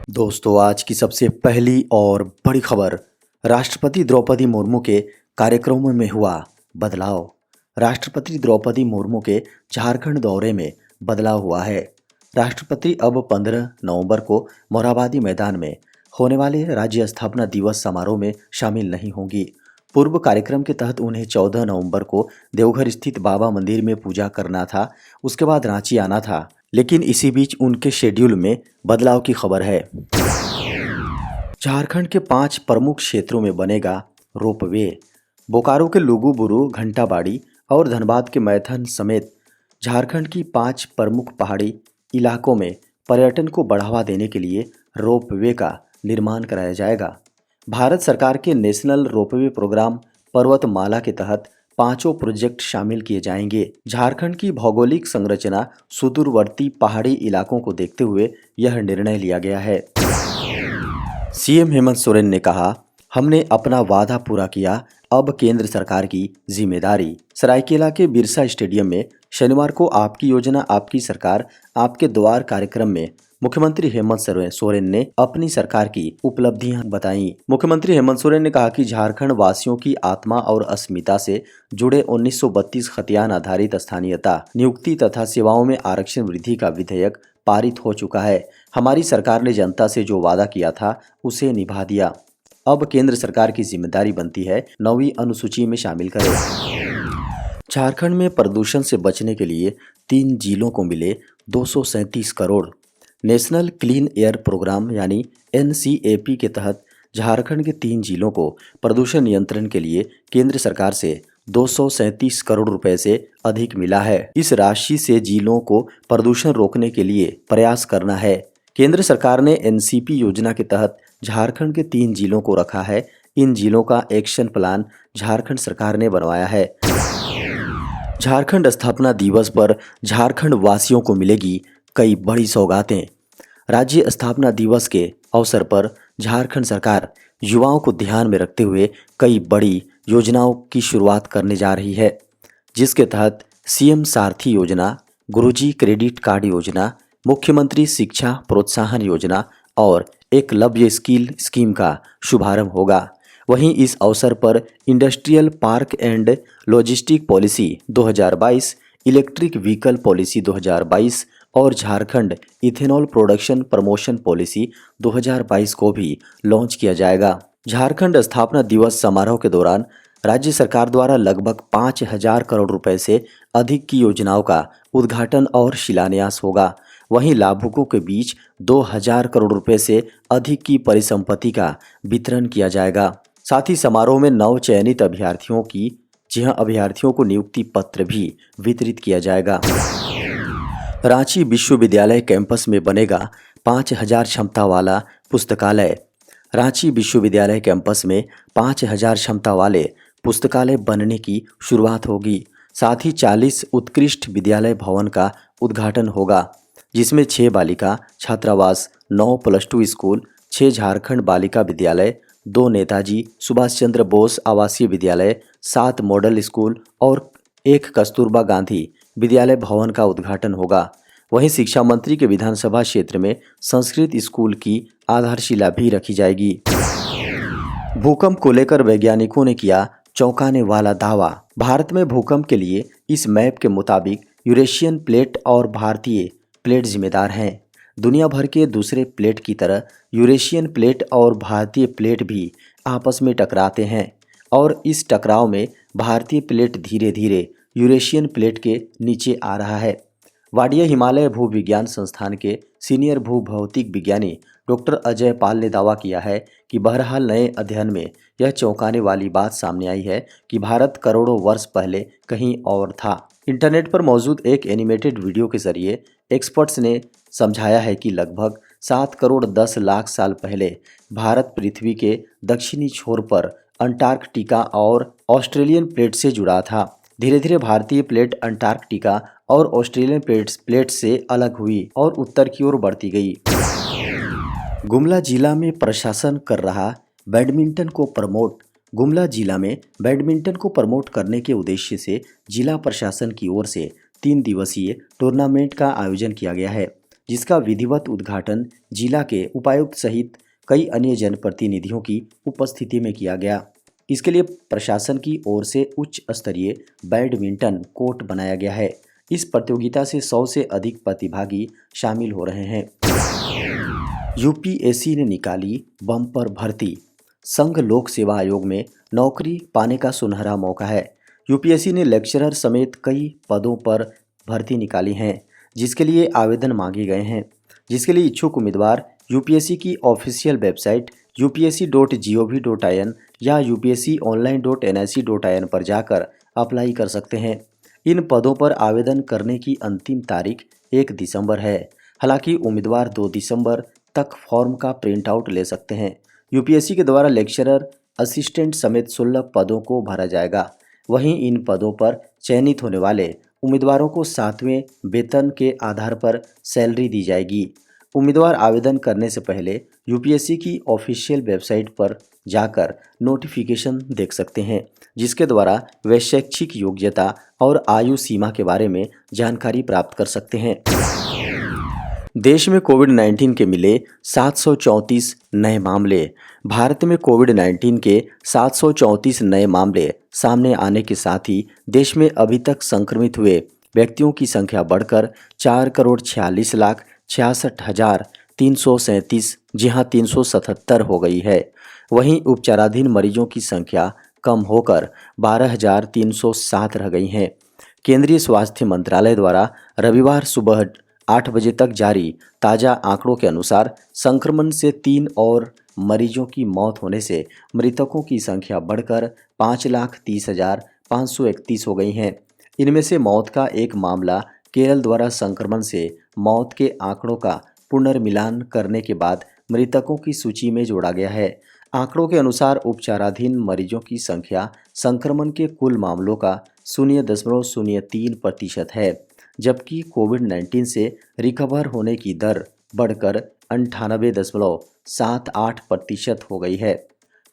दोस्तों, आज की सबसे पहली और बड़ी खबर। राष्ट्रपति द्रौपदी मुर्मू के कार्यक्रमों में हुआ बदलाव। राष्ट्रपति द्रौपदी मुर्मू के झारखंड दौरे में बदलाव हुआ है। राष्ट्रपति अब 15 नवंबर को मोरहाबादी मैदान में होने वाले राज्य स्थापना दिवस समारोह में शामिल नहीं होंगी। पूर्व कार्यक्रम के तहत उन्हें 14 नवंबर को देवघर स्थित बाबा मंदिर में पूजा करना था, उसके बाद रांची आना था, लेकिन इसी बीच उनके शेड्यूल में बदलाव की खबर है। झारखंड के 5 प्रमुख क्षेत्रों में बनेगा रोपवे। बोकारो के लुगुबुरु, घंटाबाड़ी और धनबाद के मैथन समेत झारखंड की 5 प्रमुख पहाड़ी इलाकों में पर्यटन को बढ़ावा देने के लिए रोपवे का निर्माण कराया जाएगा। भारत सरकार के नेशनल रोपवे प्रोग्राम पर्वतमाला के तहत 5 प्रोजेक्ट शामिल किए जाएंगे। झारखंड की भौगोलिक संरचना, सुदूरवर्ती पहाड़ी इलाकों को देखते हुए यह निर्णय लिया गया है। सीएम हेमंत सोरेन ने कहा, हमने अपना वादा पूरा किया, अब केंद्र सरकार की जिम्मेदारी। सरायकेला के बिरसा स्टेडियम में शनिवार को आपकी योजना आपकी सरकार आपके द्वार कार्यक्रम में मुख्यमंत्री हेमंत सोरेन ने अपनी सरकार की उपलब्धियां बताई। मुख्यमंत्री हेमंत सोरेन ने कहा कि झारखंड वासियों की आत्मा और अस्मिता से जुड़े 1932 खतियान आधारित स्थानीयता, नियुक्ति तथा सेवाओं में आरक्षण वृद्धि का विधेयक पारित हो चुका है। हमारी सरकार ने जनता से जो वादा किया था उसे निभा दिया। अब केंद्र सरकार की जिम्मेदारी बनती है 9वीं अनुसूची में शामिल करें। झारखंड में प्रदूषण से बचने के लिए 3 जिलों को मिले 237 crore. National clean air programme यानी NCAP के तहत झारखंड के 3 जिलों को प्रदूषण नियंत्रण के लिए केंद्र सरकार से 237 करोड़ रुपए से अधिक मिला है। इस राशि से जिलों को प्रदूषण रोकने के लिए प्रयास करना है। केंद्र सरकार ने NCP योजना के तहत झारखंड के 3 जिलों को रखा है। इन जिलों का एक्शन प्लान झारखंड सरकार ने बनवाया है। झारखंड स्थापना दिवस पर झारखंड वासियों को मिलेगी कई बड़ी सौगातें। राज्य स्थापना दिवस के अवसर पर झारखंड सरकार युवाओं को ध्यान में रखते हुए कई बड़ी योजनाओं की शुरुआत करने जा रही है, जिसके तहत सीएम सारथी योजना, गुरुजी क्रेडिट कार्ड योजना, मुख्यमंत्री शिक्षा प्रोत्साहन योजना और एकलव्य स्किल स्कीम का शुभारंभ होगा। वहीं इस अवसर पर industrial park and logistic policy 2022, electric vehicle policy 2022 और Jharkhand ethanol production promotion policy 2022 को भी लॉन्च किया जाएगा। झारखंड स्थापना दिवस समारोह के दौरान राज्य सरकार द्वारा लगभग 5,000 करोड़ रुपए से अधिक की योजनाओं का उद्घाटन और शिलान्यास होगा। वहीं लाभुकों के बीच 2,000 करोड़ रुपए से अधिक की परिसंपत्ति का वितरण किया जाएगा। साथ ही समारोह में नव चयनित अभ्यर्थियों को नियुक्ति पत्र भी वितरित किया जाएगा। रांची विश्वविद्यालय कैंपस में बनेगा 5,000 क्षमता वाला पुस्तकालय। रांची विश्वविद्यालय कैंपस में 5,000 क्षमता वाले पुस्तकालय बनने की शुरुआत होगी। साथ ही 40 उत्कृष्ट विद्यालय भवन का उद्घाटन होगा, जिसमें 6 बालिका छात्रावास, 9 +2 स्कूल, 6 झारखंड बालिका विद्यालय, 2 नेताजी सुभाष चंद्र बोस आवासीय विद्यालय, 7 मॉडल स्कूल और 1 कस्तूरबा गांधी विद्यालय भवन का उद्घाटन होगा। वहीं शिक्षा मंत्री के विधानसभा क्षेत्र में संस्कृत स्कूल की आधारशिला भी रखी जाएगी। भूकंप को लेकर वैज्ञानिकों ने किया चौंकाने वाला दावा। भारत में भूकंप के लिए इस मैप के मुताबिक यूरेशियन प्लेट और भारतीय प्लेट जिम्मेदार हैं। दुनिया भर के दूसरे प्लेट की तरह यूरेशियन प्लेट और भारतीय प्लेट भी आपस में टकराते हैं और इस टकराव में भारतीय प्लेट धीरे धीरे यूरेशियन प्लेट के नीचे आ रहा है। वाडिया हिमालय भूविज्ञान संस्थान के सीनियर भूभौतिक विज्ञानी डॉक्टर अजय पाल ने दावा किया है कि बहरहाल नए अध्ययन में यह चौंकाने वाली बात सामने आई है कि भारत करोड़ों वर्ष पहले कहीं और था। इंटरनेट पर मौजूद एक एनिमेटेड वीडियो के जरिए एक्सपर्ट्स ने समझाया है कि लगभग 7 करोड़ 10 लाख साल पहले भारत पृथ्वी के दक्षिणी छोर पर अंटार्कटिका और ऑस्ट्रेलियन प्लेट से जुड़ा था। धीरे धीरे भारतीय प्लेट अंटार्कटिका और ऑस्ट्रेलियन प्लेट से अलग हुई और उत्तर की ओर बढ़ती गई। गुमला जिला में प्रशासन कर रहा बैडमिंटन को प्रमोट। गुमला जिला में बैडमिंटन को प्रमोट करने के उद्देश्य से जिला प्रशासन की ओर से 3 दिवसीय टूर्नामेंट का आयोजन किया गया है। जिसका विधिवत उद्घाटन जिला के उपायुक्त सहित कई अन्य जनप्रतिनिधियों की उपस्थिति में किया गया। इसके लिए प्रशासन की ओर से उच्च स्तरीय बैडमिंटन कोर्ट बनाया गया है। इस प्रतियोगिता से 100 से अधिक प्रतिभागी शामिल हो रहे हैं। यूपीएससी ने निकाली बम्पर भर्ती। संघ लोक सेवा आयोग में नौकरी पाने का सुनहरा मौका है। यूपीएससी ने लेक्चरर समेत कई पदों पर भर्ती निकाली है, जिसके लिए आवेदन मांगे गए हैं। जिसके लिए इच्छुक उम्मीदवार यूपीएससी की ऑफिशियल वेबसाइट upsc.gov.in या upsconline.nic.in पर जाकर अप्लाई कर सकते हैं। इन पदों पर आवेदन करने की अंतिम तारीख 1 दिसंबर है। हालांकि उम्मीदवार 2 दिसंबर तक फॉर्म का प्रिंट आउट ले सकते हैं। यूपीएससी के द्वारा लेक्चरर, असिस्टेंट समेत 16 पदों को भरा जाएगा। वहीं इन पदों पर चयनित होने वाले उम्मीदवारों को 7वें वेतन के आधार पर सैलरी दी जाएगी। उम्मीदवार आवेदन करने से पहले यूपीएससी की ऑफिशियल वेबसाइट पर जाकर नोटिफिकेशन देख सकते हैं, जिसके द्वारा वे शैक्षिक योग्यता और आयु सीमा के बारे में जानकारी प्राप्त कर सकते हैं। देश में कोविड-19 के मिले 734 नए मामले। भारत में कोविड-19 के 734 नए मामले सामने आने के साथ ही देश में अभी तक संक्रमित हुए व्यक्तियों की संख्या बढ़कर 4,46,66,337 जी हां 377 हो गई है। वहीं उपचाराधीन मरीजों की संख्या कम होकर 12,307 रह गई हैं। केंद्रीय स्वास्थ्य मंत्रालय द्वारा रविवार सुबह 8 बजे तक जारी ताज़ा आंकड़ों के अनुसार संक्रमण से 3 और मरीजों की मौत होने से मृतकों की संख्या बढ़कर 5,30,531 हो गई हैं। इनमें से मौत का एक मामला केरल द्वारा संक्रमण से मौत के आंकड़ों का पुनर्मिलान करने के बाद मृतकों की सूची में जोड़ा गया है। आंकड़ों के अनुसार उपचाराधीन मरीजों की संख्या संक्रमण के कुल मामलों का 0.03% है, जबकि कोविड-19 से रिकवर होने की दर बढ़कर 98.78% हो गई है।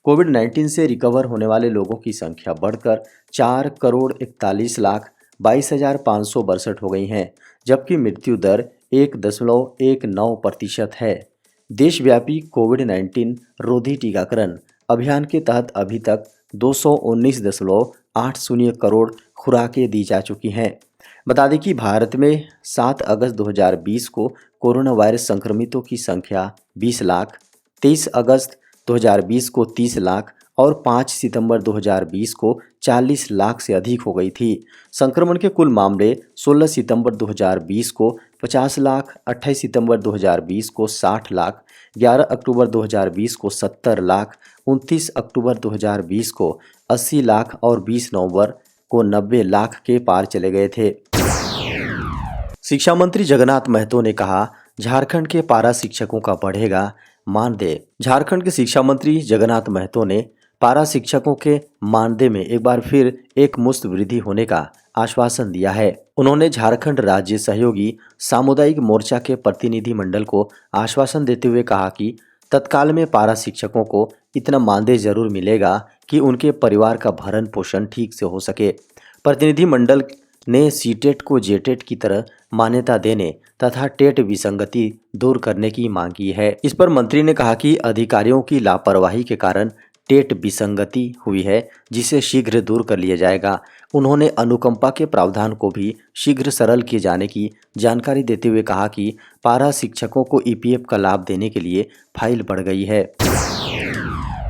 कोविड-19 से रिकवर होने वाले लोगों की संख्या बढ़कर 4,41,22,562 हो गई हैं, जबकि मृत्यु दर 1.19% है। देशव्यापी कोविड-19 रोधी टीकाकरण अभियान के तहत अभी तक 219.80 करोड़ खुराकें दी जा चुकी हैं। बता दें कि भारत में 7 अगस्त 2020 को कोरोना वायरस संक्रमितों की संख्या 20 लाख, 23 अगस्त 2020 को 30 लाख और 5 सितंबर 2020 को 40 लाख से अधिक हो गई थी। संक्रमण के कुल मामले 16 सितंबर 2020 को 50 लाख, 28 सितंबर 2020 को 60 लाख, 11 अक्टूबर 2020 को 70 लाख, 29 अक्टूबर 2020 को 80 लाख और 20 नवंबर को 90 लाख के पार चले गए थे। शिक्षा मंत्री जगन्नाथ महतो ने कहा, झारखंड के पारा शिक्षकों का बढ़ेगा मानदेय। झारखंड के शिक्षा मंत्री जगन्नाथ महतो ने पारा शिक्षकों के मानदेय में एक बार फिर एक मुश्त वृद्धि होने का आश्वासन दिया है। उन्होंने झारखंड राज्य सहयोगी सामुदायिक मोर्चा के प्रतिनिधि मंडल को आश्वासन देते हुए कहा कि तत्काल में पारा शिक्षकों को इतना मानदेय जरूर मिलेगा कि उनके परिवार का भरण पोषण ठीक से हो सके। प्रतिनिधि मंडल ने सीटेट को जेटेट की तरह मान्यता देने तथा टेट विसंगति दूर करने की मांग की है। इस पर मंत्री ने कहा कि अधिकारियों की लापरवाही के कारण टेट विसंगति हुई है, जिसे शीघ्र दूर कर लिया जाएगा। उन्होंने अनुकंपा के प्रावधान को भी शीघ्र सरल किए जाने की जानकारी देते हुए कहा कि पारा शिक्षकों को ईपीएफ का लाभ देने के लिए फाइल बढ़ गई है।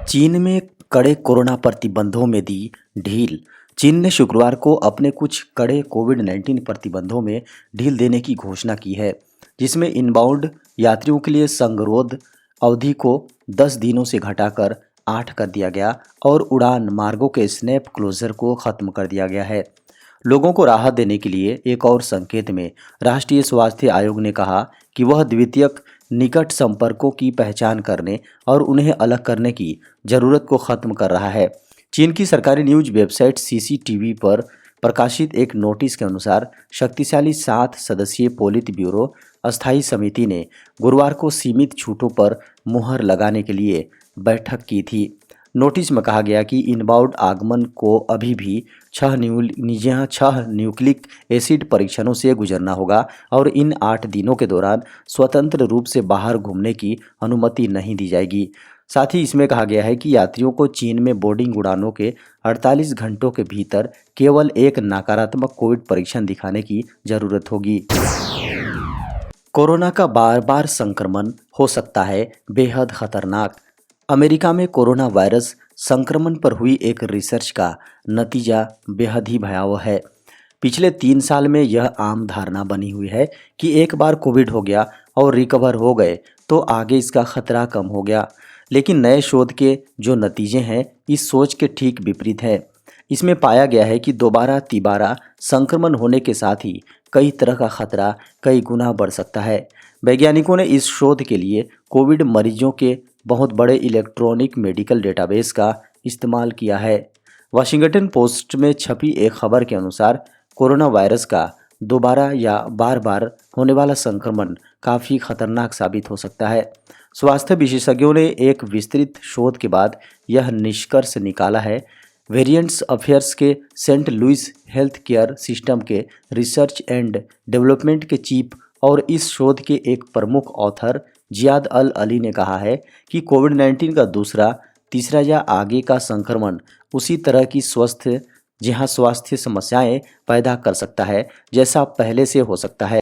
चीन में कड़े कोरोना प्रतिबंधों में दी ढील। चीन ने शुक्रवार को अपने कुछ कड़े कोविड-19 प्रतिबंधों में ढील देने की घोषणा की है, जिसमें इनबाउंड यात्रियों के लिए संगरोध अवधि को 10 दिनों से घटाकर 8 कर दिया गया और उड़ान मार्गों के स्नैप क्लोजर को खत्म कर दिया गया है। लोगों को राहत देने के लिए एक और संकेत में राष्ट्रीय स्वास्थ्य आयोग ने कहा कि वह द्वितीयक निकट संपर्कों की पहचान करने और उन्हें अलग करने की जरूरत को खत्म कर रहा है। चीन की सरकारी न्यूज वेबसाइट सीसीटीवी पर प्रकाशित एक नोटिस के अनुसार शक्तिशाली 7 सदस्यीय पोलित ब्यूरो अस्थायी समिति ने गुरुवार को सीमित छूटों पर मुहर लगाने के लिए बैठक की थी। नोटिस में कहा गया कि इनबाउंड आगमन को अभी भी 6 न्यूक्लिक एसिड परीक्षणों से गुजरना होगा और इन 8 दिनों के दौरान स्वतंत्र रूप से बाहर घूमने की अनुमति नहीं दी जाएगी। साथ ही इसमें कहा गया है कि यात्रियों को चीन में बोर्डिंग उड़ानों के 48 घंटों के भीतर केवल एक नकारात्मक कोविड परीक्षण दिखाने की जरूरत होगी। कोरोना का बार बार संक्रमण हो सकता है बेहद खतरनाक। अमेरिका में कोरोना वायरस संक्रमण पर हुई एक रिसर्च का नतीजा बेहद ही भयावह है। पिछले 3 साल में यह आम धारणा बनी हुई है कि एक बार कोविड हो गया और रिकवर हो गए तो आगे इसका खतरा कम हो गया। लेकिन नए शोध के जो नतीजे हैं इस सोच के ठीक विपरीत है। इसमें पाया गया है कि दोबारा तिबारा संक्रमण होने के साथ ही कई तरह का खतरा कई गुना बढ़ सकता है। वैज्ञानिकों ने इस शोध के लिए कोविड मरीजों के बहुत बड़े इलेक्ट्रॉनिक मेडिकल डेटाबेस का इस्तेमाल किया है। वाशिंगटन पोस्ट में छपी एक खबर के अनुसार कोरोना वायरस का दोबारा या बार बार होने वाला संक्रमण काफ़ी खतरनाक साबित हो सकता है। स्वास्थ्य विशेषज्ञों ने एक विस्तृत शोध के बाद यह निष्कर्ष निकाला है। वेरिएंट्स अफेयर्स के Saint Louis health care system के रिसर्च एंड डेवलपमेंट के चीफ और इस शोध के एक प्रमुख ऑथर जियाद अल अली ने कहा है कि कोविड-19 का दूसरा, तीसरा या आगे का संक्रमण उसी तरह की स्वास्थ्य समस्याएं पैदा कर सकता है जैसा पहले से हो सकता है।